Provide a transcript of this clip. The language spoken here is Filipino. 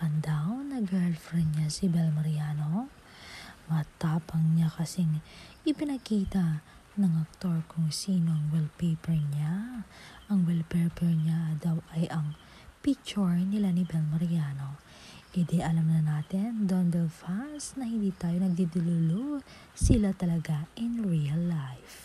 Nalaman daw na girlfriend niya si Bel Mariano. Matapang niya kasing ipinakita ng aktor kung sino ang wallpaper niya. Ang wallpaper niya daw ay ang picture nila ni Bel Mariano. Di alam na natin, Don Bel fans, na hindi tayo nagdidululu. Sila talaga in real life.